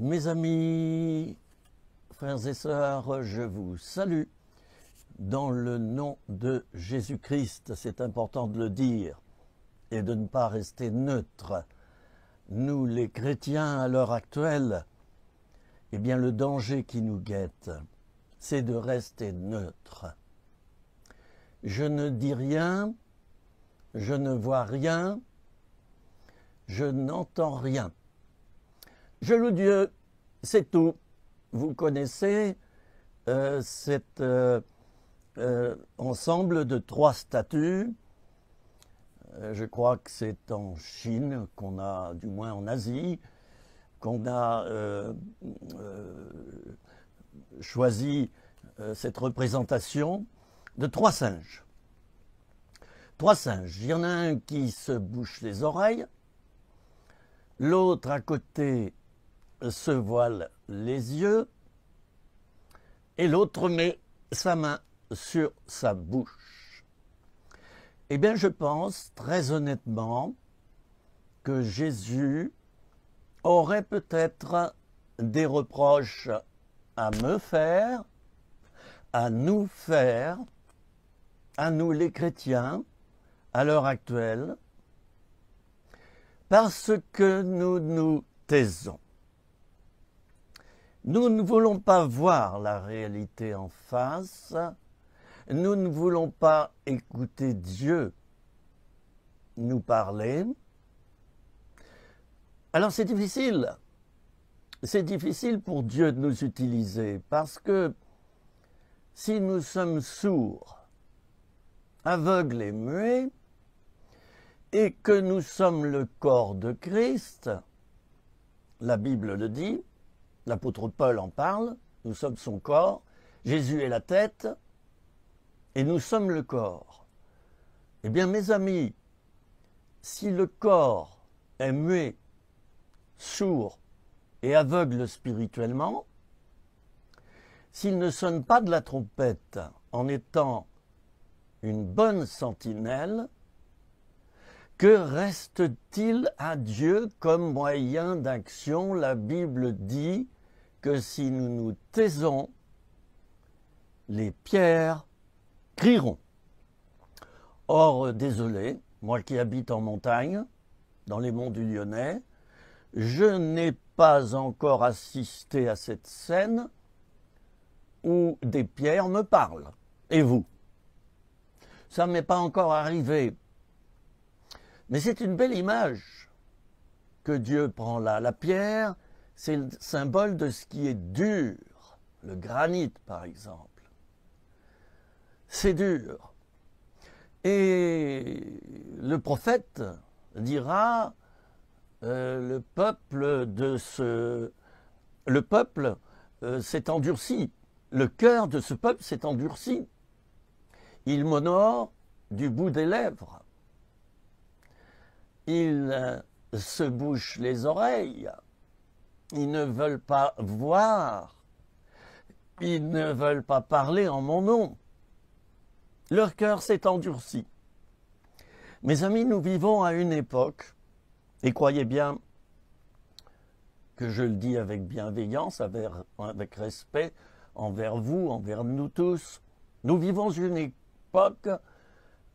Mes amis, frères et sœurs, je vous salue dans le nom de Jésus-Christ. C'est important de le dire et de ne pas rester neutre. Nous, les chrétiens, à l'heure actuelle, eh bien, le danger qui nous guette, c'est de rester neutre. Je ne dis rien, je ne vois rien, je n'entends rien. Je loue Dieu, c'est tout. Vous connaissez cet ensemble de 3 statues. Je crois que c'est en Chine qu'on a, du moins en Asie, qu'on a choisi cette représentation de 3 singes. 3 singes. Il y en a un qui se bouche les oreilles, l'autre à côté se voile les yeux, et l'autre met sa main sur sa bouche. Eh bien, je pense très honnêtement que Jésus aurait peut-être des reproches à me faire, à nous faire, à nous les chrétiens, à l'heure actuelle, parce que nous nous taisons. Nous ne voulons pas voir la réalité en face, nous ne voulons pas écouter Dieu nous parler. Alors c'est difficile pour Dieu de nous utiliser, parce que si nous sommes sourds, aveugles et muets, et que nous sommes le corps de Christ, la Bible le dit, l'apôtre Paul en parle, nous sommes son corps, Jésus est la tête, et nous sommes le corps. Eh bien, mes amis, si le corps est muet, sourd et aveugle spirituellement, s'il ne sonne pas de la trompette en étant une bonne sentinelle, que reste-t-il à Dieu comme moyen d'action? La Bible dit que si nous nous taisons, les pierres crieront. Or, désolé, moi qui habite en montagne, dans les monts du Lyonnais, je n'ai pas encore assisté à cette scène où des pierres me parlent. Et vous? Ça ne m'est pas encore arrivé. Mais c'est une belle image que Dieu prend là. La pierre, c'est le symbole de ce qui est dur. Le granit, par exemple. C'est dur. Et le prophète dira, le peuple s'est endurci. Le cœur de ce peuple s'est endurci. Il m'honore du bout des lèvres. Ils se bouchent les oreilles, ils ne veulent pas voir, ils ne veulent pas parler en mon nom. Leur cœur s'est endurci. Mes amis, nous vivons à une époque, et croyez bien que je le dis avec bienveillance, avec respect envers vous, envers nous tous, nous vivons une époque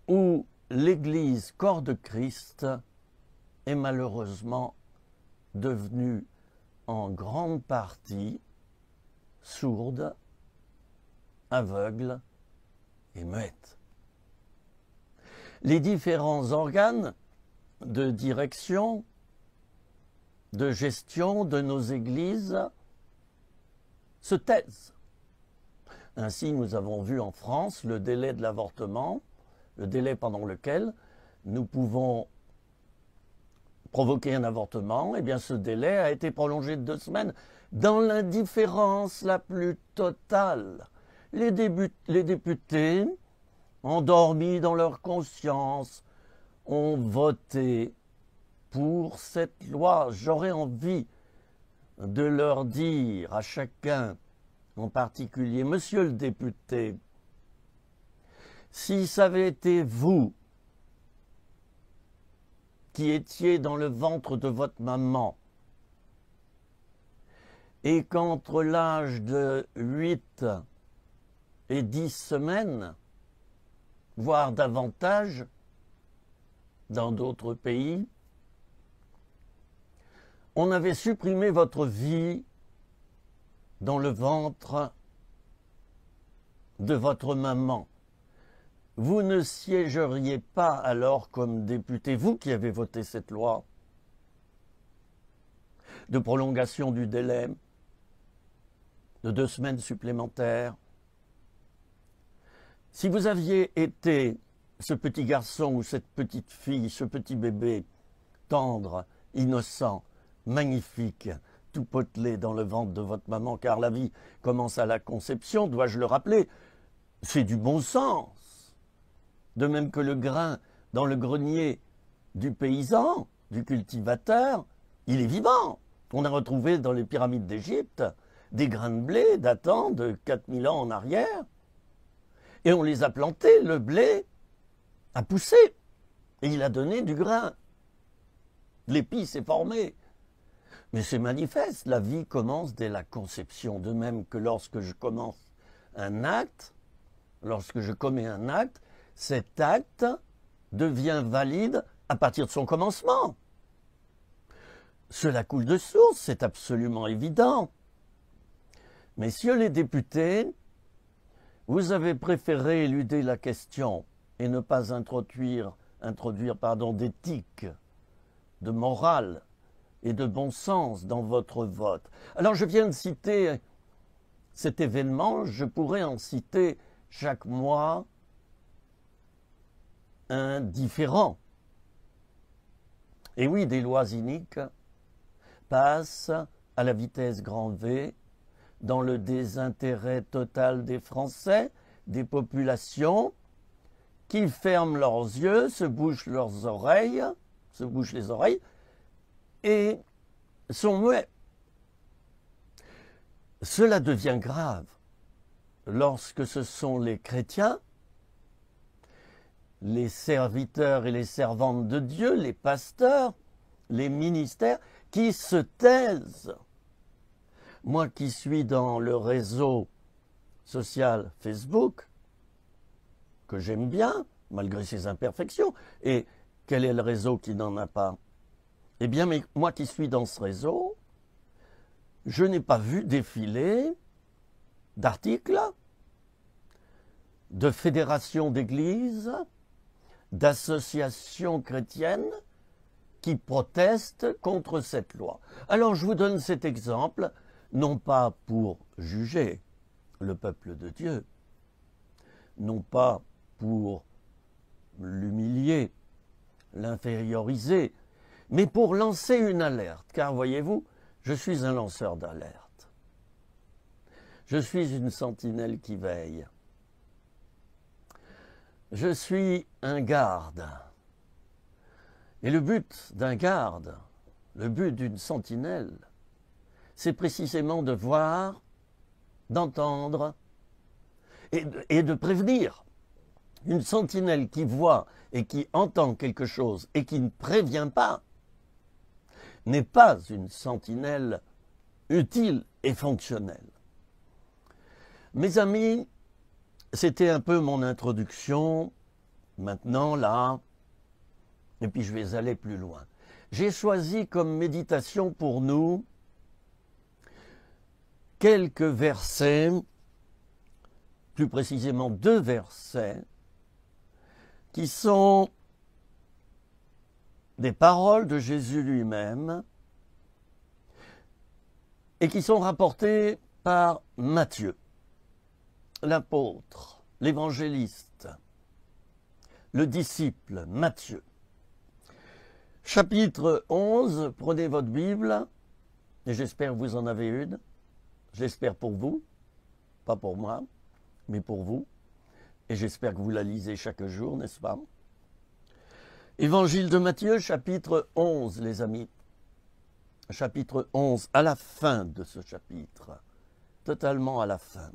où l'Église, corps de Christ, est malheureusement devenue en grande partie sourde, aveugle et muette. Les différents organes de direction, de gestion de nos églises se taisent. Ainsi, nous avons vu en France le délai de l'avortement, le délai pendant lequel nous pouvons provoquer un avortement, eh bien ce délai a été prolongé de 2 semaines dans l'indifférence la plus totale. Les députés, endormis dans leur conscience, ont voté pour cette loi. J'aurais envie de leur dire à chacun, en particulier, monsieur le député, si ça avait été vous qui étiez dans le ventre de votre maman et qu'entre l'âge de 8 et 10 semaines, voire davantage, dans d'autres pays, on avait supprimé votre vie dans le ventre de votre maman. Vous ne siégeriez pas alors comme député, vous qui avez voté cette loi de prolongation du délai de 2 semaines supplémentaires. Si vous aviez été ce petit garçon ou cette petite fille, ce petit bébé tendre, innocent, magnifique, tout potelé dans le ventre de votre maman, car la vie commence à la conception, dois-je le rappeler, c'est du bon sens. De même que le grain dans le grenier du paysan, du cultivateur, il est vivant. On a retrouvé dans les pyramides d'Égypte des grains de blé datant de 4000 ans en arrière. Et on les a plantés, le blé a poussé et il a donné du grain. L'épi s'est formé. Mais c'est manifeste, la vie commence dès la conception. De même que lorsque je commence un acte, lorsque je commets un acte, cet acte devient valide à partir de son commencement. Cela coule de source, c'est absolument évident. Messieurs les députés, vous avez préféré éluder la question et ne pas introduire d'éthique, de morale et de bon sens dans votre vote. Alors je viens de citer cet événement, je pourrais en citer chaque mois un différent. Et oui, des lois iniques passent à la vitesse grand V dans le désintérêt total des Français, des populations qui ferment leurs yeux, se bouchent les oreilles et sont muets. Cela devient grave lorsque ce sont les chrétiens, les serviteurs et les servantes de Dieu, les pasteurs, les ministères, qui se taisent. Moi qui suis dans le réseau social Facebook, que j'aime bien, malgré ses imperfections, et quel est le réseau qui n'en a pas? Eh bien, mais moi qui suis dans ce réseau, je n'ai pas vu défiler d'articles, de fédérations d'églises, d'associations chrétiennes qui protestent contre cette loi. Alors je vous donne cet exemple, non pas pour juger le peuple de Dieu, non pas pour l'humilier, l'inférioriser, mais pour lancer une alerte, car voyez-vous, je suis un lanceur d'alerte. Je suis une sentinelle qui veille. Je suis un garde. Et le but d'un garde, le but d'une sentinelle, c'est précisément de voir, d'entendre et de prévenir. Une sentinelle qui voit et qui entend quelque chose et qui ne prévient pas n'est pas une sentinelle utile et fonctionnelle. Mes amis, c'était un peu mon introduction. Maintenant, là, et puis je vais aller plus loin. J'ai choisi comme méditation pour nous quelques versets, plus précisément 2 versets, qui sont des paroles de Jésus lui-même et qui sont rapportés par Matthieu, l'apôtre, l'évangéliste, le disciple Matthieu. Chapitre 11, prenez votre Bible, et j'espère que vous en avez une, j'espère pour vous, pas pour moi, mais pour vous, et j'espère que vous la lisez chaque jour, n'est-ce pas? Évangile de Matthieu, chapitre 11, les amis. Chapitre 11, à la fin de ce chapitre, totalement à la fin.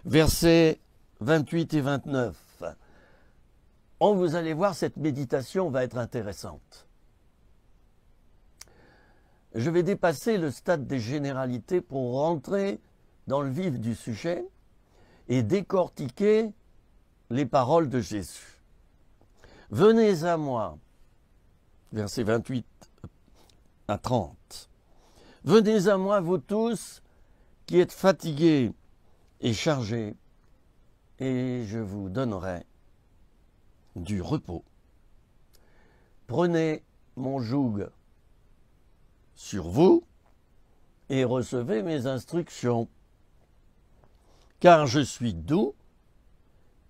Versets 28 et 29. Oh, vous allez voir, cette méditation va être intéressante. je vais dépasser le stade des généralités pour rentrer dans le vif du sujet et décortiquer les paroles de Jésus. Venez à moi, versets 28 à 30. Venez à moi, vous tous qui êtes fatigués et chargés, et je vous donnerai du repos. Prenez mon joug sur vous et recevez mes instructions, car je suis doux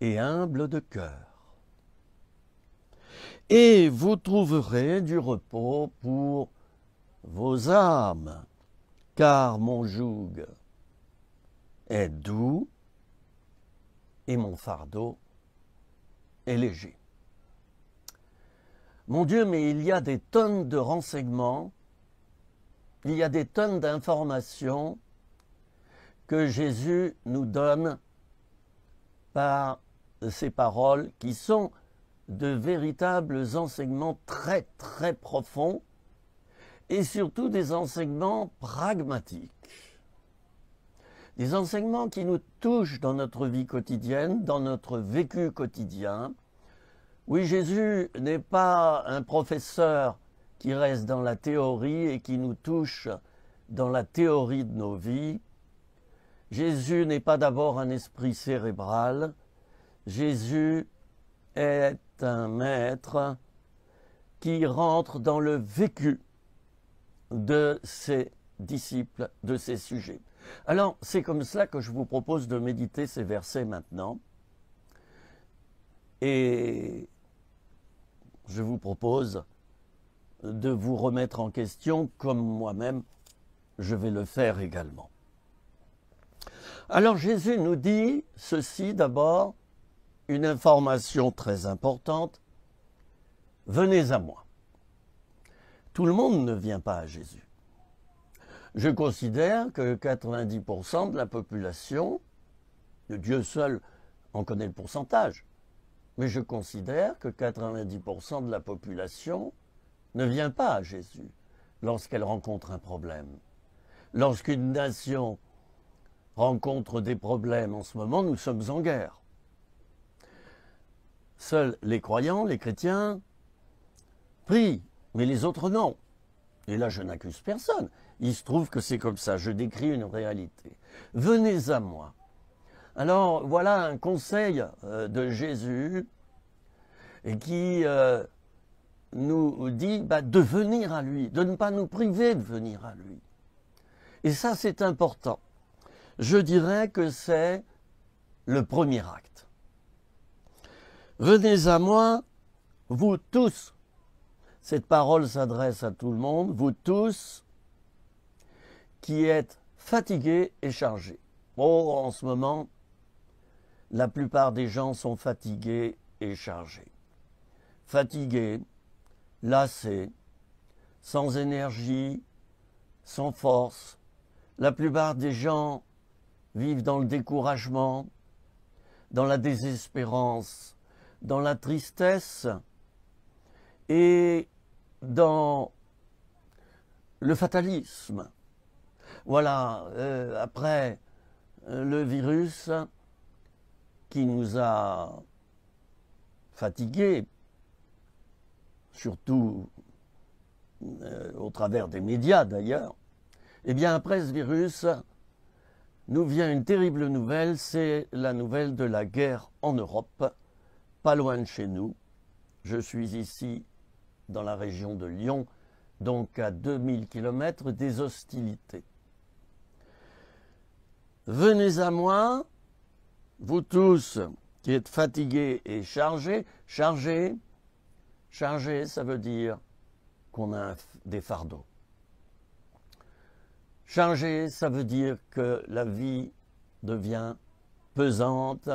et humble de cœur. Et vous trouverez du repos pour vos âmes, car mon joug est doux et mon fardeau est léger. Mon Dieu, mais il y a des tonnes de renseignements, il y a des tonnes d'informations que Jésus nous donne par ces paroles qui sont de véritables enseignements très très profonds et surtout des enseignements pragmatiques. Des enseignements qui nous touchent dans notre vie quotidienne, dans notre vécu quotidien. Oui, Jésus n'est pas un professeur qui reste dans la théorie et qui nous touche dans la théorie de nos vies. Jésus n'est pas d'abord un esprit cérébral. Jésus est un maître qui rentre dans le vécu de ses disciples, de ses sujets. Alors, c'est comme cela que je vous propose de méditer ces versets maintenant. Et je vous propose de vous remettre en question, comme moi-même, je vais le faire également. Alors, Jésus nous dit ceci d'abord, une information très importante. Venez à moi. Tout le monde ne vient pas à Jésus. Je considère que 90% de la population, Dieu seul en connaît le pourcentage, mais je considère que 90% de la population ne vient pas à Jésus lorsqu'elle rencontre un problème. Lorsqu'une nation rencontre des problèmes en ce moment, nous sommes en guerre. Seuls les croyants, les chrétiens, prient, mais les autres non. Et là, je n'accuse personne. Il se trouve que c'est comme ça. Je décris une réalité. Venez à moi. Alors, voilà un conseil de Jésus et qui nous dit de venir à lui, de ne pas nous priver de venir à lui. Et ça, c'est important. Je dirais que c'est le premier acte. Venez à moi, vous tous. Cette parole s'adresse à tout le monde, vous tous qui êtes fatigués et chargés. Oh, en ce moment, la plupart des gens sont fatigués et chargés. Fatigués, lassés, sans énergie, sans force. La plupart des gens vivent dans le découragement, dans la désespérance, dans la tristesse et dans le fatalisme. Voilà, après le virus qui nous a fatigués, surtout au travers des médias d'ailleurs, eh bien après ce virus, nous vient une terrible nouvelle, c'est la nouvelle de la guerre en Europe, pas loin de chez nous. Je suis ici dans la région de Lyon, donc à 2000 km des hostilités. Venez à moi, vous tous qui êtes fatigués et chargés. Chargés, ça veut dire qu'on a des fardeaux. Chargé, ça veut dire que la vie devient pesante,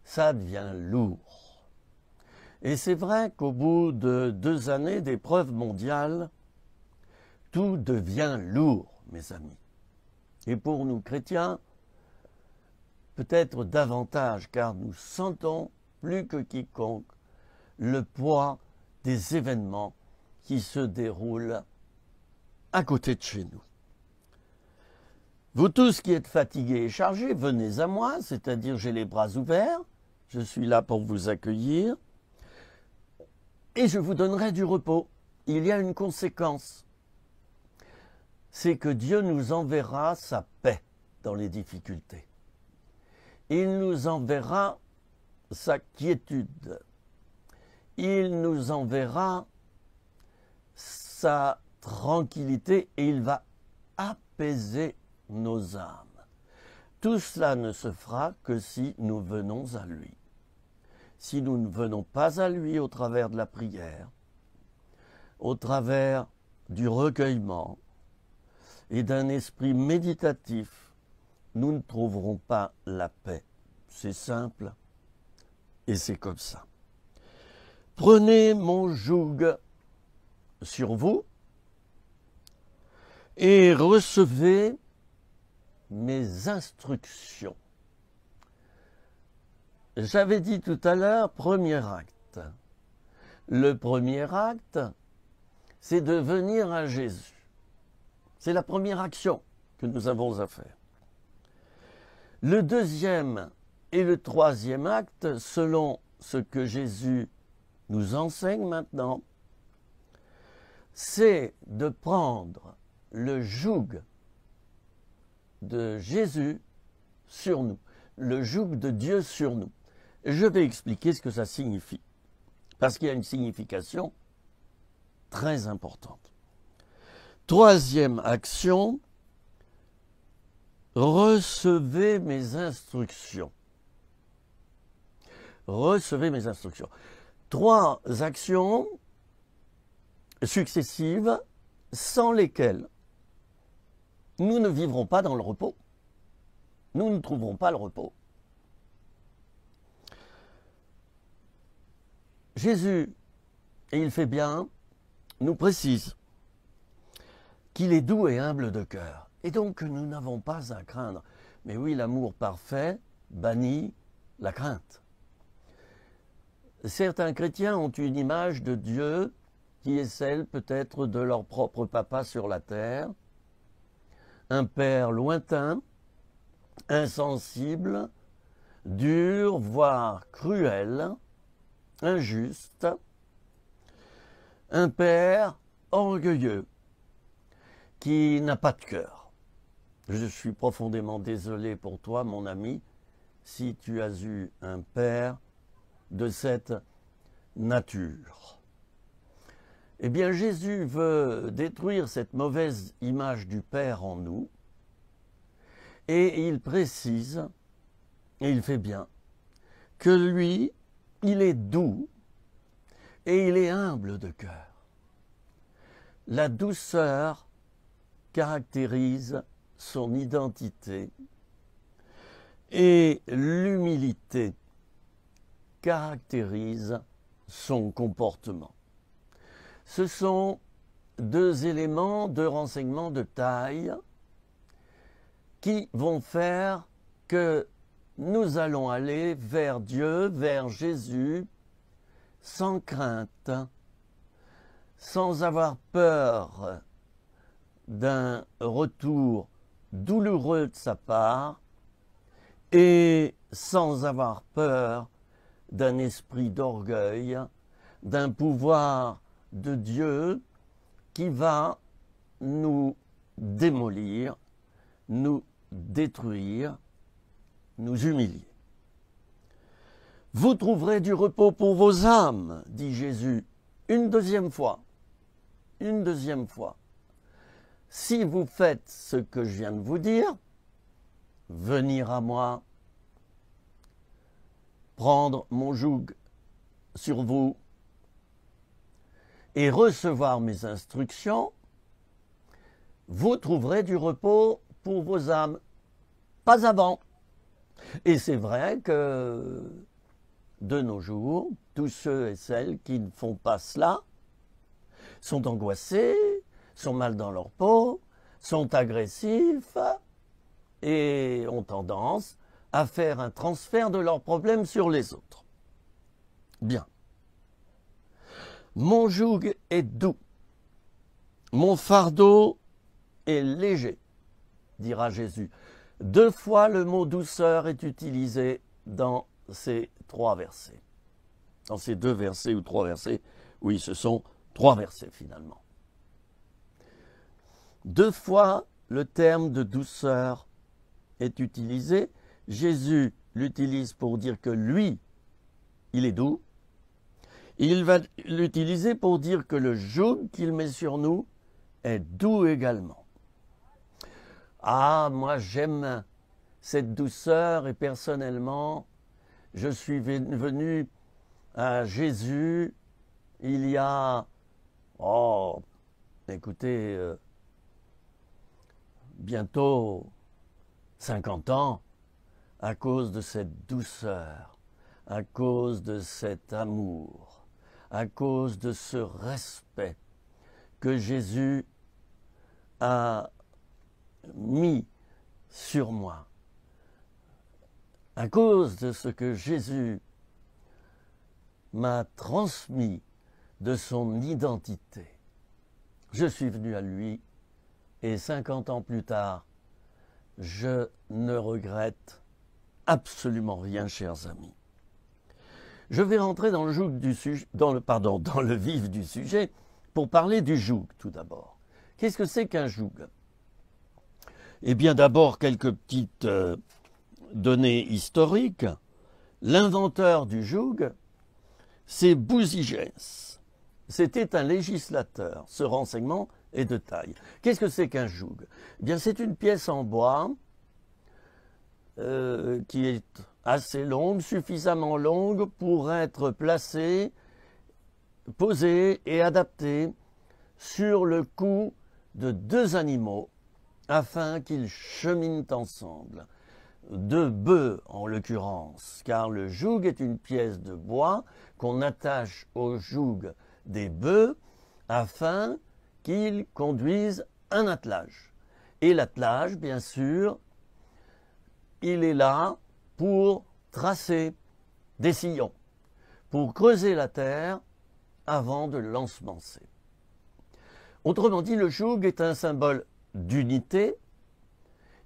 ça devient lourd. Et c'est vrai qu'au bout de 2 années d'épreuves mondiales, tout devient lourd, mes amis. Et pour nous chrétiens, peut-être davantage, car nous sentons plus que quiconque le poids des événements qui se déroulent à côté de chez nous. Vous tous qui êtes fatigués et chargés, venez à moi, c'est-à-dire j'ai les bras ouverts, je suis là pour vous accueillir, et je vous donnerai du repos. Il y a une conséquence, c'est que Dieu nous enverra sa paix dans les difficultés. Il nous enverra sa quiétude. Il nous enverra sa tranquillité et il va apaiser nos âmes. Tout cela ne se fera que si nous venons à lui. Si nous ne venons pas à lui au travers de la prière, au travers du recueillement et d'un esprit méditatif, nous ne trouverons pas la paix. C'est simple et c'est comme ça. Prenez mon joug sur vous et recevez mes instructions. J'avais dit tout à l'heure, premier acte. Le premier acte, c'est de venir à Jésus. C'est la première action que nous avons à faire. Le deuxième et le troisième acte, selon ce que Jésus nous enseigne maintenant, c'est de prendre le joug de Jésus sur nous, le joug de Dieu sur nous. Je vais expliquer ce que ça signifie, parce qu'il y a une signification très importante. Troisième action, recevez mes instructions. Recevez mes instructions. Trois actions successives sans lesquelles nous ne vivrons pas dans le repos. Nous ne trouverons pas le repos. Jésus, et il fait bien, nous précise qu'il est doux et humble de cœur. Et donc nous n'avons pas à craindre. Mais oui, l'amour parfait bannit la crainte. Certains chrétiens ont une image de Dieu qui est celle peut-être de leur propre papa sur la terre, un père lointain, insensible, dur, voire cruel, injuste, un père orgueilleux qui n'a pas de cœur. Je suis profondément désolé pour toi, mon ami, si tu as eu un père de cette nature. Eh bien, Jésus veut détruire cette mauvaise image du Père en nous, et il précise, et il fait bien, que lui, il est doux et il est humble de cœur. La douceur caractérise son identité et l'humilité caractérise son comportement. Ce sont deux éléments, deux renseignements de taille qui vont faire que nous allons aller vers Dieu, vers Jésus, sans crainte, sans avoir peur d'un retour douloureux de sa part et sans avoir peur d'un esprit d'orgueil, d'un pouvoir de Dieu qui va nous démolir, nous détruire, nous humilier. Vous trouverez du repos pour vos âmes, dit Jésus, une deuxième fois. Une deuxième fois. Si vous faites ce que je viens de vous dire, venir à moi, prendre mon joug sur vous et recevoir mes instructions, vous trouverez du repos pour vos âmes. Pas avant. Et c'est vrai que de nos jours, tous ceux et celles qui ne font pas cela sont angoissés, sont mal dans leur peau, sont agressifs et ont tendance à faire un transfert de leurs problèmes sur les autres. Bien. Mon joug est doux, mon fardeau et léger, dira Jésus. 2 fois le mot douceur est utilisé dans ces 3 versets. Dans ces 2 versets ou 3 versets, oui, ce sont 3 versets finalement. 2 fois le terme de douceur est utilisé. Jésus l'utilise pour dire que lui, il est doux. Il va l'utiliser pour dire que le joug qu'il met sur nous est doux également. Ah, moi j'aime cette douceur et personnellement, je suis venu à Jésus il y a, écoutez, bientôt 50 ans, à cause de cette douceur, à cause de cet amour, à cause de ce respect que Jésus a mis sur moi, à cause de ce que Jésus m'a transmis de son identité. Je suis venu à lui et 50 ans plus tard, je ne regrette absolument rien, chers amis. Je vais rentrer dans le vif du sujet pour parler du joug tout d'abord. Qu'est-ce que c'est qu'un joug? Eh bien d'abord quelques petites données historiques. L'inventeur du joug, c'est Bousigès. C'était un législateur. Ce renseignement est de taille. Qu'est-ce que c'est qu'un joug? Eh bien c'est une pièce en bois qui est assez longue, suffisamment longue pour être placée, posée et adaptée sur le cou de 2 animaux afin qu'ils cheminent ensemble. 2 bœufs en l'occurrence, car le joug est une pièce de bois qu'on attache au joug des bœufs afin qu'ils conduisent un attelage. Et l'attelage, bien sûr, il est là pour tracer des sillons, pour creuser la terre avant de l'ensemencer. Autrement dit, le joug est un symbole d'unité,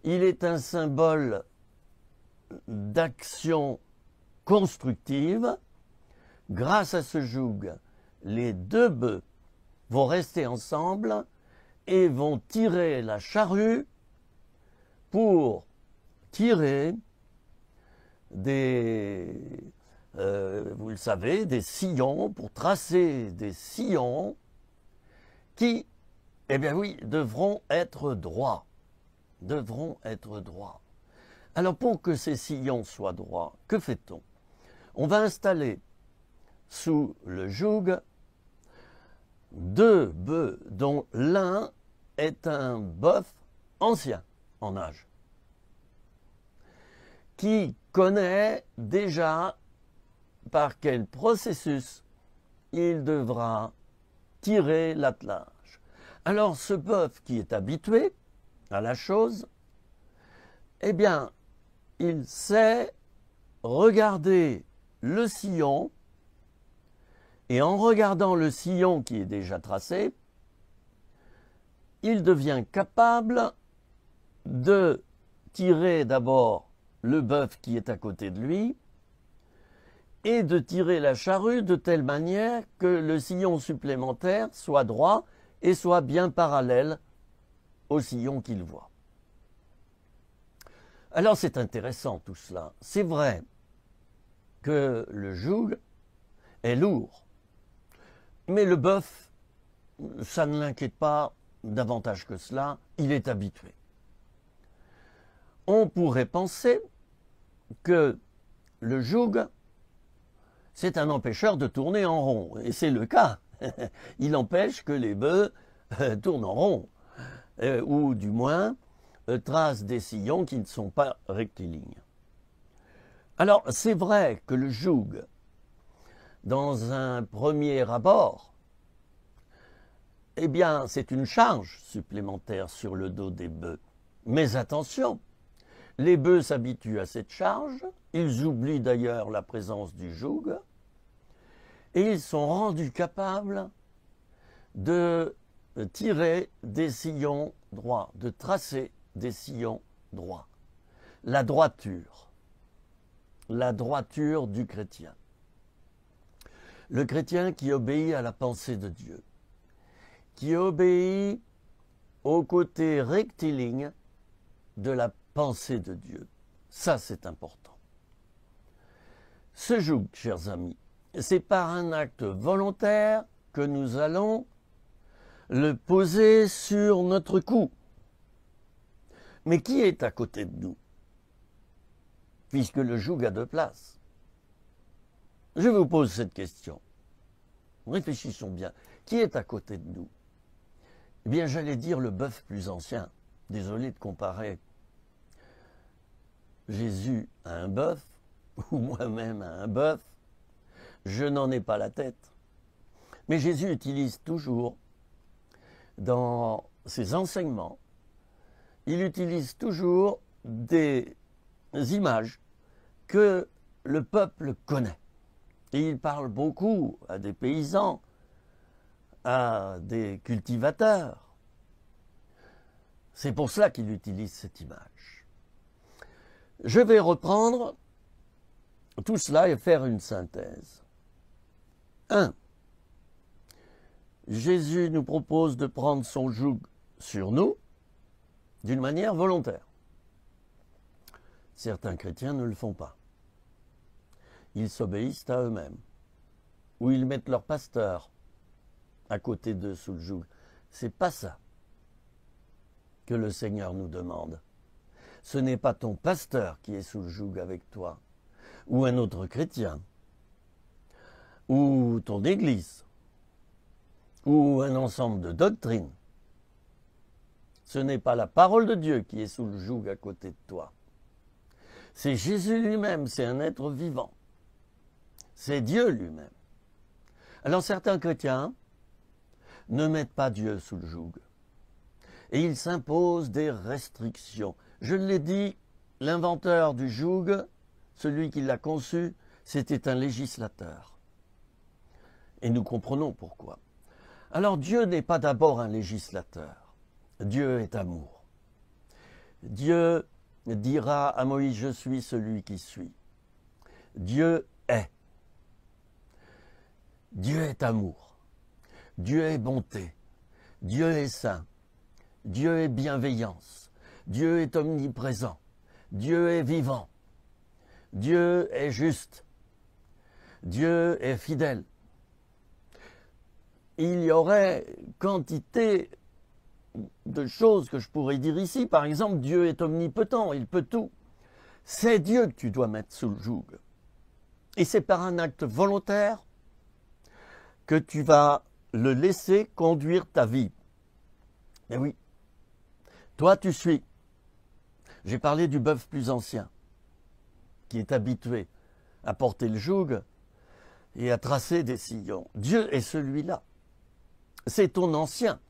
il est un symbole d'action constructive. Grâce à ce joug, les 2 bœufs vont rester ensemble et vont tirer la charrue pour tirer vous le savez, des sillons, pour tracer des sillons qui, eh bien oui, devront être droits. Devront être droits. Alors pour que ces sillons soient droits, que fait-on? On va installer sous le joug 2 bœufs dont l'un est un bœuf ancien en âge, qui connaît déjà par quel processus il devra tirer l'attelage. Alors ce bœuf qui est habitué à la chose, eh bien, il sait regarder le sillon, et en regardant le sillon qui est déjà tracé, il devient capable de tirer d'abord le bœuf qui est à côté de lui et de tirer la charrue de telle manière que le sillon supplémentaire soit droit et soit bien parallèle au sillon qu'il voit. Alors c'est intéressant tout cela. C'est vrai que le joug est lourd, mais le bœuf, ça ne l'inquiète pas davantage que cela, il est habitué. On pourrait penser que le joug, c'est un empêcheur de tourner en rond, et c'est le cas. Il empêche que les bœufs tournent en rond, ou du moins tracent des sillons qui ne sont pas rectilignes. Alors c'est vrai que le joug, dans un premier abord, eh bien c'est une charge supplémentaire sur le dos des bœufs. Mais attention, les bœufs s'habituent à cette charge, ils oublient d'ailleurs la présence du joug, et ils sont rendus capables de tirer des sillons droits, de tracer des sillons droits. La droiture du chrétien. Le chrétien qui obéit à la pensée de Dieu, qui obéit au côté rectiligne de la pensée de Dieu. Ça, c'est important. Ce joug, chers amis, c'est par un acte volontaire que nous allons le poser sur notre cou. Mais qui est à côté de nous? Puisque le joug a deux places. Je vous pose cette question. Réfléchissons bien. Qui est à côté de nous? Eh bien, j'allais dire le bœuf plus ancien. Désolé de comparer Jésus à un bœuf, ou moi-même à un bœuf. Je n'en ai pas la tête. Mais Jésus utilise toujours, dans ses enseignements, il utilise toujours des images que le peuple connaît. Et il parle beaucoup à des paysans, à des cultivateurs. C'est pour cela qu'il utilise cette image. Je vais reprendre tout cela et faire une synthèse. 1. Jésus nous propose de prendre son joug sur nous d'une manière volontaire. Certains chrétiens ne le font pas. Ils s'obéissent à eux-mêmes. Ou ils mettent leur pasteur à côté d'eux sous le joug. C'est pas ça que le Seigneur nous demande. Ce n'est pas ton pasteur qui est sous le joug avec toi, ou un autre chrétien, ou ton église, ou un ensemble de doctrines. Ce n'est pas la parole de Dieu qui est sous le joug à côté de toi. C'est Jésus lui-même, c'est un être vivant. C'est Dieu lui-même. Alors certains chrétiens ne mettent pas Dieu sous le joug. Et ils s'imposent des restrictions. Je l'ai dit, l'inventeur du joug, celui qui l'a conçu, c'était un législateur. Et nous comprenons pourquoi. Alors Dieu n'est pas d'abord un législateur. Dieu est amour. Dieu dira à Moïse, je suis celui qui suis. Dieu est. Dieu est amour. Dieu est bonté. Dieu est saint. Dieu est bienveillance. Dieu est omniprésent. Dieu est vivant. Dieu est juste. Dieu est fidèle. Il y aurait quantité de choses que je pourrais dire ici. Par exemple, Dieu est omnipotent, il peut tout. C'est Dieu que tu dois mettre sous le joug. Et c'est par un acte volontaire que tu vas le laisser conduire ta vie. Eh oui, toi tu suis. J'ai parlé du bœuf plus ancien, qui est habitué à porter le joug et à tracer des sillons. Dieu est celui-là. C'est ton ancien.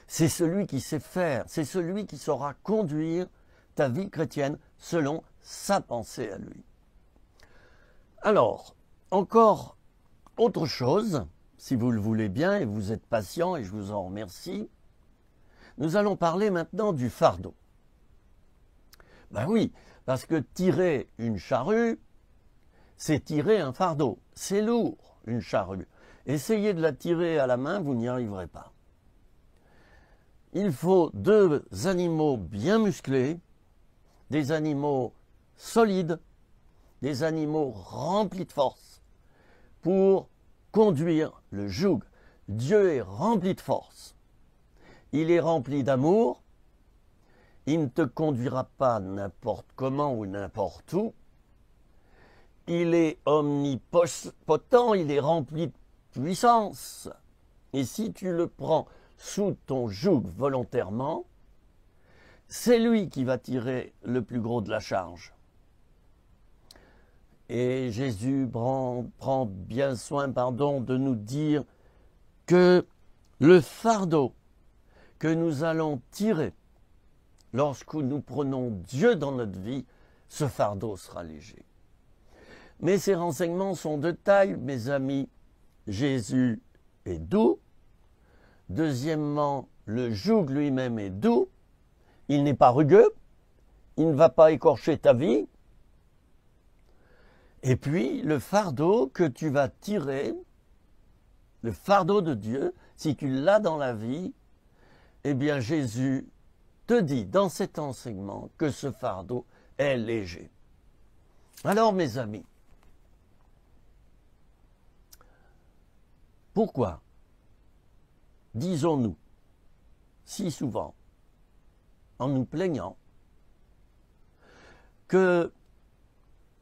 C'est celui qui sait faire, c'est celui qui saura conduire ta vie chrétienne selon sa pensée à lui. Alors, encore autre chose, si vous le voulez bien, et vous êtes patient, et je vous en remercie, nous allons parler maintenant du fardeau. Ben oui, parce que tirer une charrue, c'est tirer un fardeau. C'est lourd, une charrue. Essayez de la tirer à la main, vous n'y arriverez pas. Il faut deux animaux bien musclés, des animaux solides, des animaux remplis de force pour conduire le joug. Dieu est rempli de force. Il est rempli d'amour. Il ne te conduira pas n'importe comment ou n'importe où. Il est omnipotent, il est rempli de puissance. Et si tu le prends sous ton joug volontairement, c'est lui qui va tirer le plus gros de la charge. Et Jésus prend bien soin, de nous dire que le fardeau que nous allons tirer lorsque nous prenons Dieu dans notre vie, ce fardeau sera léger. Mais ces renseignements sont de taille, mes amis. Jésus est doux, Deuxièmement, le joug lui-même est doux. Il n'est pas rugueux. Il ne va pas écorcher ta vie. Et puis, le fardeau que tu vas tirer, le fardeau de Dieu, si tu l'as dans la vie, eh bien, Jésus te dit dans cet enseignement que ce fardeau est léger. Alors, mes amis, pourquoi disons-nous si souvent, en nous plaignant, que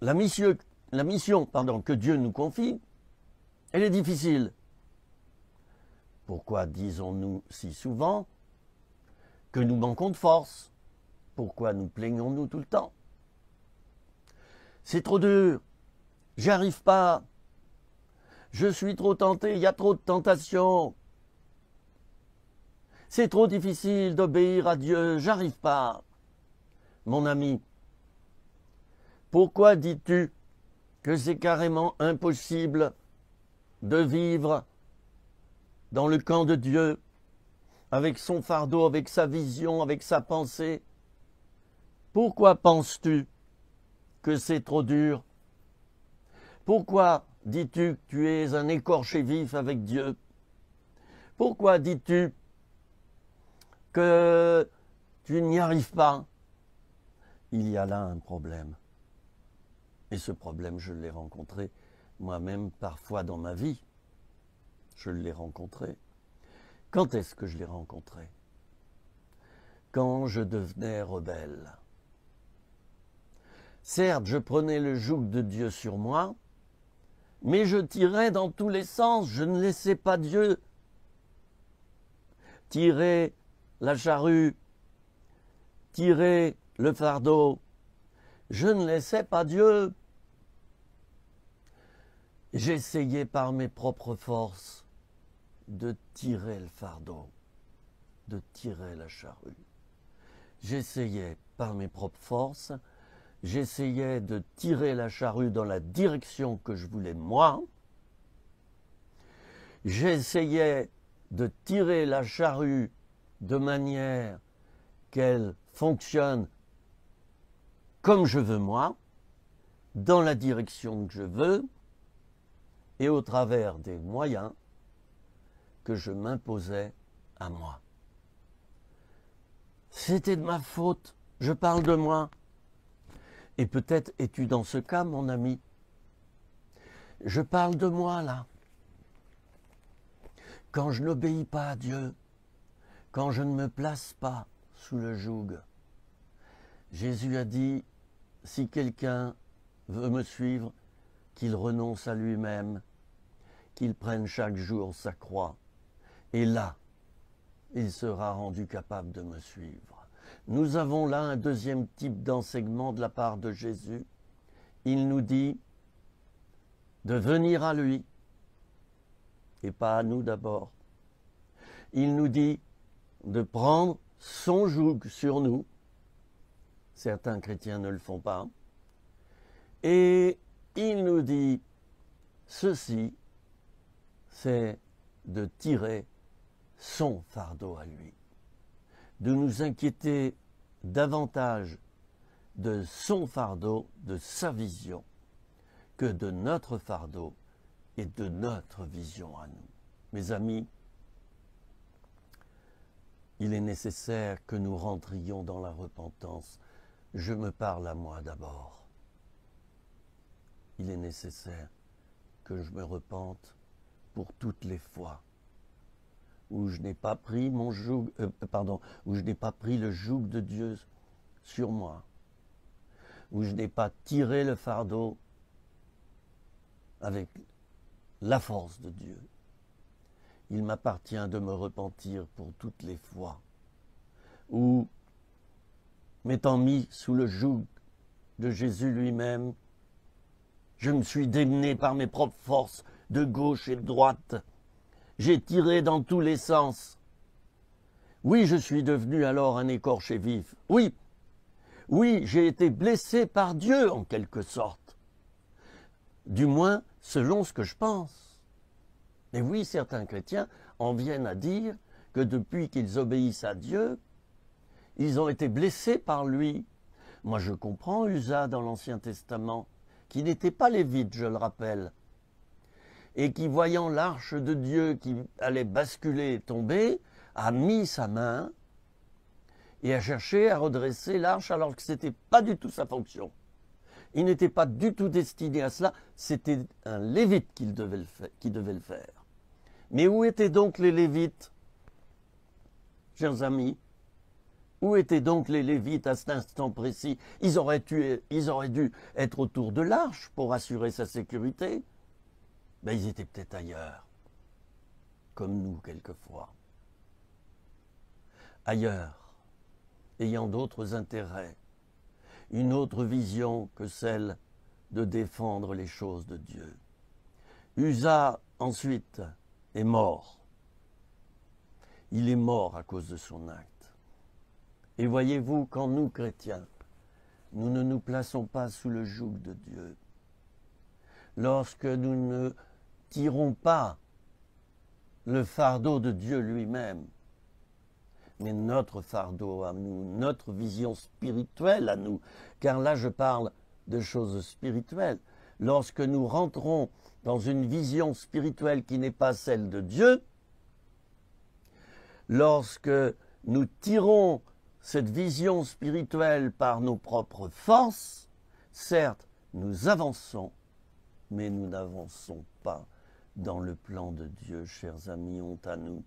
la mission que Dieu nous confie, elle est difficile? Pourquoi disons-nous si souvent que nous manquons de force? Pourquoi nous plaignons-nous tout le temps? C'est trop dur, j'y arrive pas, je suis trop tenté, il y a trop de tentations. C'est trop difficile d'obéir à Dieu, j'arrive pas. Mon ami, pourquoi dis-tu que c'est carrément impossible de vivre dans le camp de Dieu, avec son fardeau, avec sa vision, avec sa pensée? Pourquoi penses-tu que c'est trop dur? Pourquoi dis-tu que tu es un écorché vif avec Dieu? Pourquoi dis-tu que tu n'y arrives pas? Il y a là un problème. Et ce problème, je l'ai rencontré moi-même parfois dans ma vie. Je l'ai rencontré. Quand est-ce que je l'ai rencontré? Quand je devenais rebelle. Certes, je prenais le joug de Dieu sur moi, mais je tirais dans tous les sens. Je ne laissais pas Dieu tirer la charrue, tirer le fardeau. Je ne laissais pas Dieu. J'essayais par mes propres forces de tirer le fardeau, de tirer la charrue. J'essayais par mes propres forces, j'essayais de tirer la charrue dans la direction que je voulais moi. J'essayais de tirer la charrue de manière qu'elle fonctionne comme je veux moi, dans la direction que je veux, et au travers des moyens que je m'imposais à moi. C'était de ma faute, je parle de moi. Et peut-être es-tu dans ce cas, mon ami. Je parle de moi, là. Quand je n'obéis pas à Dieu, quand je ne me place pas sous le joug, Jésus a dit, si quelqu'un veut me suivre, qu'il renonce à lui-même, qu'il prenne chaque jour sa croix. Et là, il sera rendu capable de me suivre. Nous avons là un deuxième type d'enseignement de la part de Jésus. Il nous dit de venir à lui, et pas à nous d'abord. Il nous dit de prendre son joug sur nous. Certains chrétiens ne le font pas. Et il nous dit, ceci, c'est de tirer son fardeau à lui, de nous inquiéter davantage de son fardeau, de sa vision, que de notre fardeau et de notre vision à nous. Mes amis, il est nécessaire que nous rentrions dans la repentance. Je me parle à moi d'abord. Il est nécessaire que je me repente pour toutes les fois où je n'ai pas pris mon joug, où je n'ai pas pris le joug de Dieu sur moi, où je n'ai pas tiré le fardeau avec la force de Dieu. Il m'appartient de me repentir pour toutes les fois où, m'étant mis sous le joug de Jésus lui-même, je me suis démené par mes propres forces de gauche et de droite. J'ai tiré dans tous les sens. Oui, je suis devenu alors un écorché vif. Oui, j'ai été blessé par Dieu en quelque sorte. Du moins, selon ce que je pense. Et oui, certains chrétiens en viennent à dire que depuis qu'ils obéissent à Dieu, ils ont été blessés par lui. Moi, je comprends Usa dans l'Ancien Testament, qui n'était pas lévite, je le rappelle, et qui, voyant l'arche de Dieu qui allait basculer et tomber, a mis sa main et a cherché à redresser l'arche alors que ce n'était pas du tout sa fonction. Il n'était pas du tout destiné à cela, c'était un lévite qui devait le faire. Mais où étaient donc les lévites, chers amis? Où étaient donc les lévites à cet instant précis? Ils auraient dû être autour de l'arche pour assurer sa sécurité. Ben, ils étaient peut-être ailleurs, comme nous quelquefois. Ailleurs, ayant d'autres intérêts, une autre vision que celle de défendre les choses de Dieu. Usa, ensuite, est mort. Il est mort à cause de son acte. Et voyez-vous, quand nous, chrétiens, nous ne nous plaçons pas sous le joug de Dieu, lorsque nous ne tirons pas le fardeau de Dieu lui-même, mais notre fardeau à nous, notre vision spirituelle à nous, car là je parle de choses spirituelles, lorsque nous rentrons dans une vision spirituelle qui n'est pas celle de Dieu, lorsque nous tirons cette vision spirituelle par nos propres forces, certes, nous avançons, mais nous n'avançons pas dans le plan de Dieu, chers amis, honte à nous.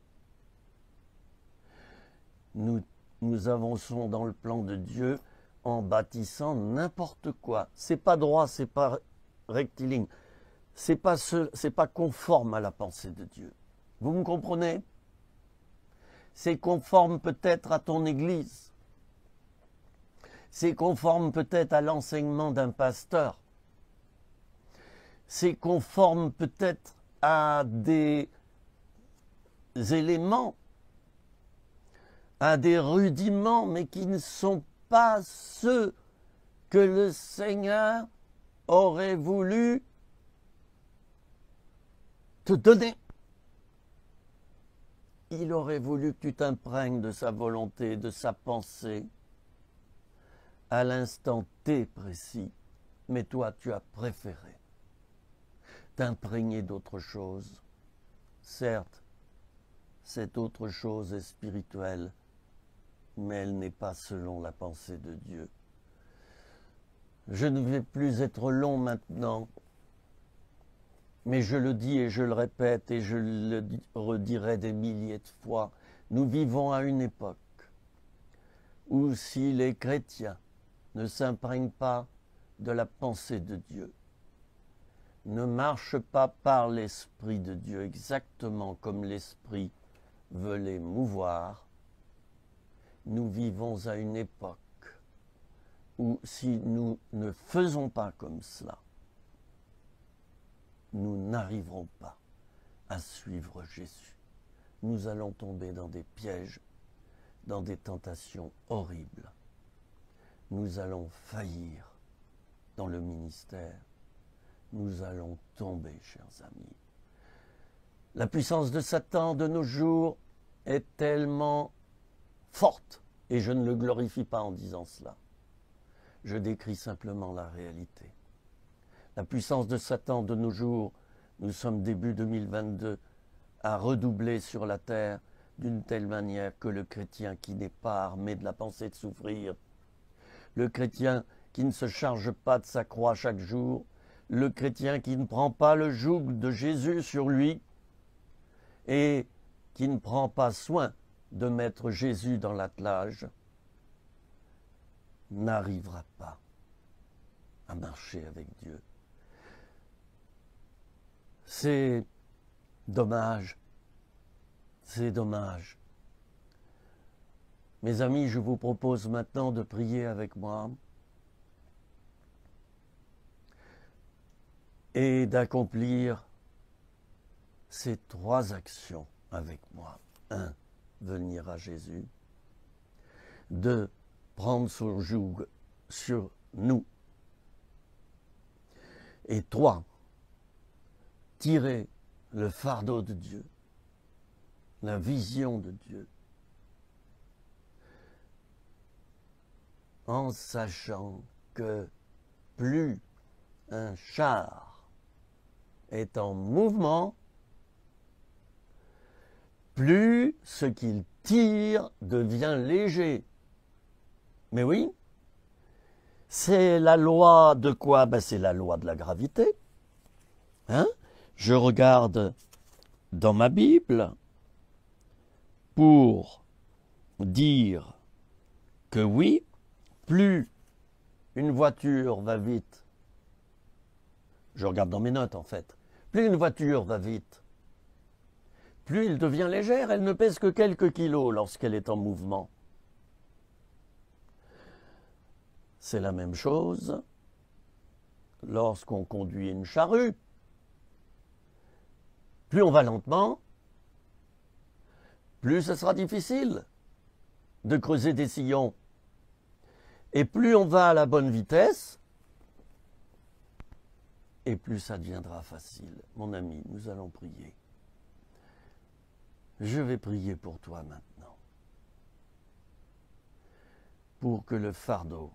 Nous avançons dans le plan de Dieu en bâtissant n'importe quoi. C'est pas droit, c'est pas rectiligne, c'est pas conforme à la pensée de Dieu. Vous me comprenez? C'est conforme peut-être à ton église. C'est conforme peut-être à l'enseignement d'un pasteur. C'est conforme peut-être à des éléments, à des rudiments, mais qui ne sont pas ceux que le Seigneur aurait voulu te donner. Il aurait voulu que tu t'imprègnes de sa volonté, de sa pensée, à l'instant T précis. Mais toi, tu as préféré t'imprégner d'autre chose. Certes, cette autre chose est spirituelle, mais elle n'est pas selon la pensée de Dieu. Je ne vais plus être long maintenant, mais je le dis et je le répète et je le redirai des milliers de fois. Nous vivons à une époque où si les chrétiens ne s'imprègnent pas de la pensée de Dieu, ne marchent pas par l'Esprit de Dieu exactement comme l'Esprit veut les mouvoir, nous vivons à une époque où si nous ne faisons pas comme cela, nous n'arriverons pas à suivre Jésus. Nous allons tomber dans des pièges, dans des tentations horribles. Nous allons faillir dans le ministère. Nous allons tomber, chers amis. La puissance de Satan de nos jours est tellement forte, et je ne le glorifie pas en disant cela. Je décris simplement la réalité. La puissance de Satan de nos jours, nous sommes début 2022, a redoublé sur la terre d'une telle manière que le chrétien qui n'est pas armé de la pensée de souffrir, le chrétien qui ne se charge pas de sa croix chaque jour, le chrétien qui ne prend pas le joug de Jésus sur lui et qui ne prend pas soin de mettre Jésus dans l'attelage, n'arrivera pas à marcher avec Dieu. C'est dommage, c'est dommage. Mes amis, je vous propose maintenant de prier avec moi et d'accomplir ces 3 actions avec moi. 1. Venir à Jésus. 2. Prendre son joug sur nous. Et 3. Tirer le fardeau de Dieu la vision de Dieu, en sachant que plus un char est en mouvement, plus ce qu'il tire devient léger. Mais oui, c'est la loi de quoi? Ben, c'est la loi de la gravité. Hein? Je regarde dans ma Bible pour dire que oui, plus une voiture va vite, je regarde dans mes notes en fait, plus une voiture va vite, plus elle devient légère, elle ne pèse que quelques kilos lorsqu'elle est en mouvement. C'est la même chose lorsqu'on conduit une charrue. Plus on va lentement, plus ce sera difficile de creuser des sillons. Et plus on va à la bonne vitesse, et plus ça deviendra facile. Mon ami, nous allons prier. Je vais prier pour toi maintenant, pour que le fardeau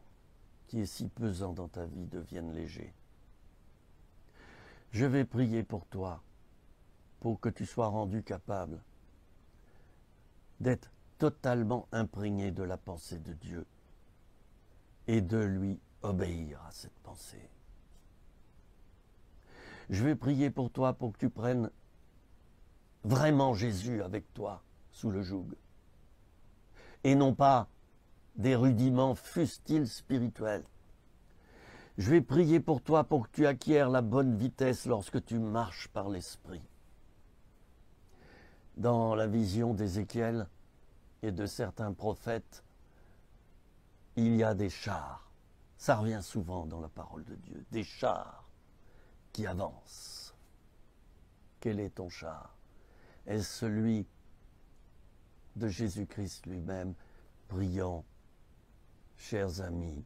qui est si pesant dans ta vie devienne léger. Je vais prier pour toi, pour que tu sois rendu capable d'être totalement imprégné de la pensée de Dieu et de lui obéir à cette pensée. Je vais prier pour toi pour que tu prennes vraiment Jésus avec toi sous le joug et non pas des rudiments fustiles spirituels. Je vais prier pour toi pour que tu acquières la bonne vitesse lorsque tu marches par l'Esprit. Dans la vision d'Ézéchiel et de certains prophètes, il y a des chars. Ça revient souvent dans la parole de Dieu. Des chars qui avancent. Quel est ton char? Est-ce celui de Jésus-Christ lui-même? Prions, chers amis,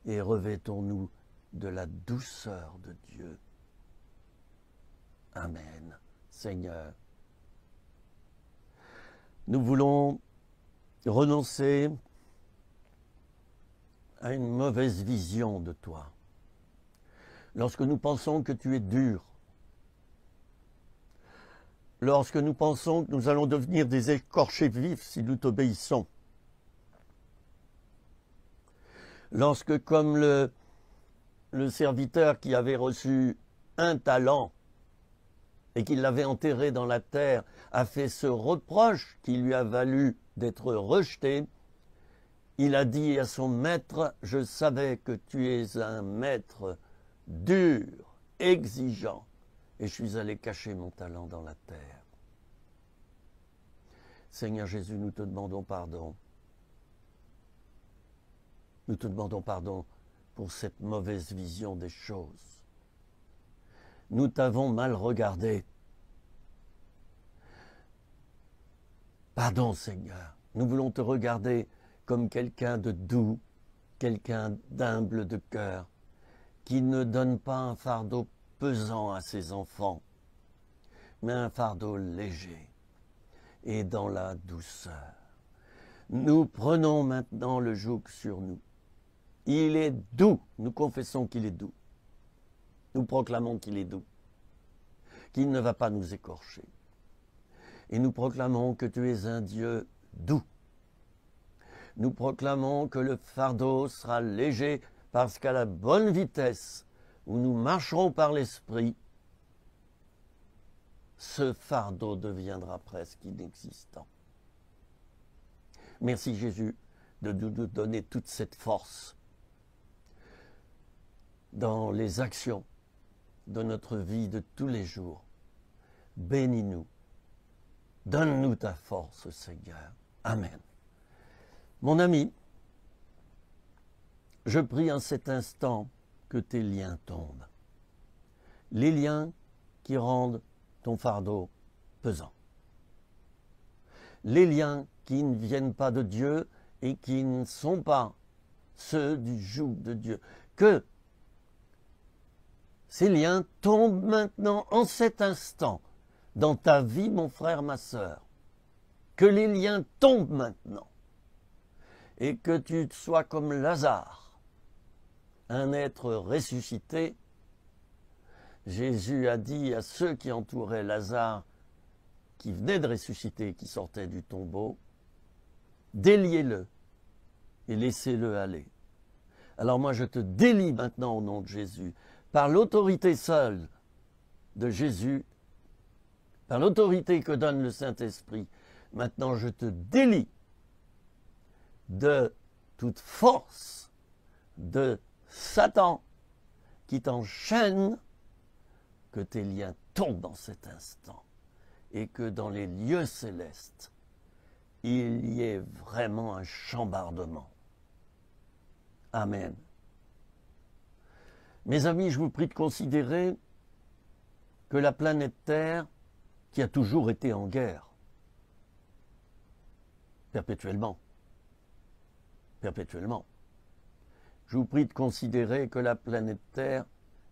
et revêtons-nous de la douceur de Dieu. Amen. Seigneur, nous voulons renoncer à une mauvaise vision de toi. Lorsque nous pensons que tu es dur, lorsque nous pensons que nous allons devenir des écorchés vifs si nous t'obéissons, lorsque, comme le serviteur qui avait reçu un talent et qui l'avait enterré dans la terre, a fait ce reproche qui lui a valu d'être rejeté, il a dit à son maître, « Je savais que tu es un maître dur, exigeant, et je suis allé cacher mon talent dans la terre. » Seigneur Jésus, nous te demandons pardon. Nous te demandons pardon pour cette mauvaise vision des choses. Nous t'avons mal regardé. Pardon, Seigneur. Nous voulons te regarder comme quelqu'un de doux, quelqu'un d'humble de cœur, qui ne donne pas un fardeau pesant à ses enfants, mais un fardeau léger et dans la douceur. Nous prenons maintenant le joug sur nous. Il est doux. Nous confessons qu'il est doux. Nous proclamons qu'il est doux, qu'il ne va pas nous écorcher. Et nous proclamons que tu es un Dieu doux. Nous proclamons que le fardeau sera léger parce qu'à la bonne vitesse où nous marcherons par l'Esprit, ce fardeau deviendra presque inexistant. Merci Jésus de nous donner toute cette force dans les actions de notre vie de tous les jours. Bénis-nous. Donne-nous ta force, Seigneur. Amen. Mon ami, je prie en cet instant que tes liens tombent. Les liens qui rendent ton fardeau pesant. Les liens qui ne viennent pas de Dieu et qui ne sont pas ceux du joug de Dieu. Que ces liens tombent maintenant en cet instant dans ta vie, mon frère, ma sœur. Que les liens tombent maintenant et que tu sois comme Lazare, un être ressuscité. Jésus a dit à ceux qui entouraient Lazare, qui venait de ressusciter, qui sortait du tombeau, déliez-le et laissez-le aller. Alors moi je te délie maintenant au nom de Jésus, par l'autorité seule de Jésus, par l'autorité que donne le Saint-Esprit. Maintenant je te délie de toute force de Satan qui t'enchaîne, que tes liens tombent en cet instant et que dans les lieux célestes, il y ait vraiment un chambardement. Amen. Mes amis, je vous prie de considérer que la planète Terre, qui a toujours été en guerre, perpétuellement, je vous prie de considérer que la planète Terre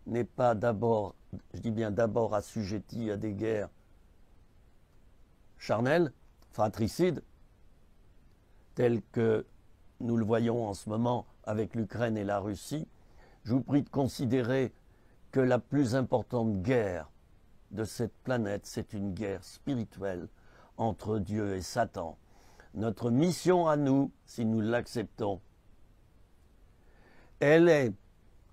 n'est pas d'abord, je dis bien d'abord assujettie à des guerres charnelles, fratricides, telles que nous le voyons en ce moment avec l'Ukraine et la Russie. Je vous prie de considérer que la plus importante guerre de cette planète, c'est une guerre spirituelle entre Dieu et Satan. Notre mission à nous, si nous l'acceptons, elle est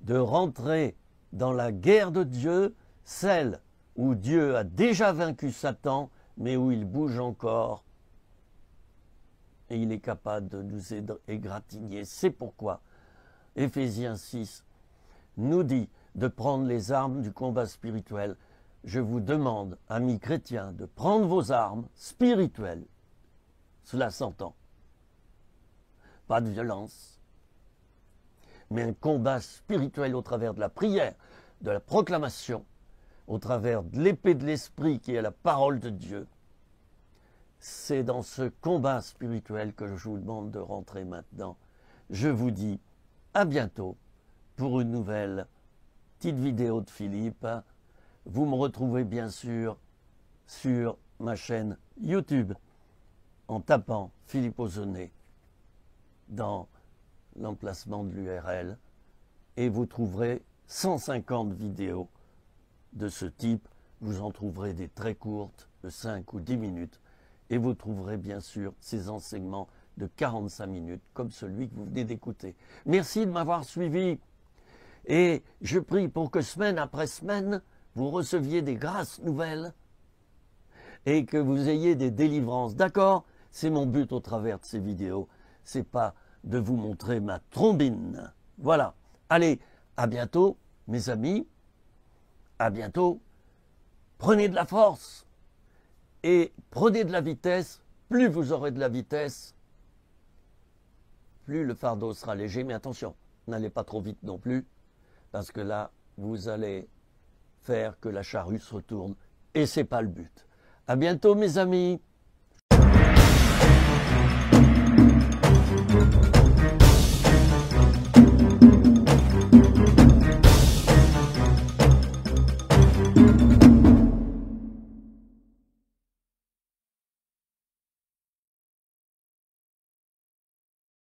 de rentrer dans la guerre de Dieu, celle où Dieu a déjà vaincu Satan, mais où il bouge encore et il est capable de nous égratigner. C'est pourquoi Éphésiens 6 nous dit de prendre les armes du combat spirituel. Je vous demande, amis chrétiens, de prendre vos armes spirituelles. Cela s'entend. Pas de violence, mais un combat spirituel au travers de la prière, de la proclamation, au travers de l'épée de l'esprit qui est la parole de Dieu. C'est dans ce combat spirituel que je vous demande de rentrer maintenant. Je vous dis à bientôt pour une nouvelle petite vidéo de Philippe. Vous me retrouvez bien sûr sur ma chaîne YouTube en tapant Philippe Ozonnet dans l'emplacement de l'URL et vous trouverez 150 vidéos de ce type. Vous en trouverez des très courtes de 5 ou 10 minutes et vous trouverez bien sûr ces enseignements de 45 minutes comme celui que vous venez d'écouter. Merci de m'avoir suivi et je prie pour que semaine après semaine vous receviez des grâces nouvelles et que vous ayez des délivrances. D'accord? C'est mon but au travers de ces vidéos. C'est pas de vous montrer ma trombine. Voilà. Allez, à bientôt, mes amis. À bientôt. Prenez de la force et prenez de la vitesse. Plus vous aurez de la vitesse, plus le fardeau sera léger. Mais attention, n'allez pas trop vite non plus, parce que là, vous allez faire que la charrue se retourne et c'est pas le but. À bientôt, mes amis.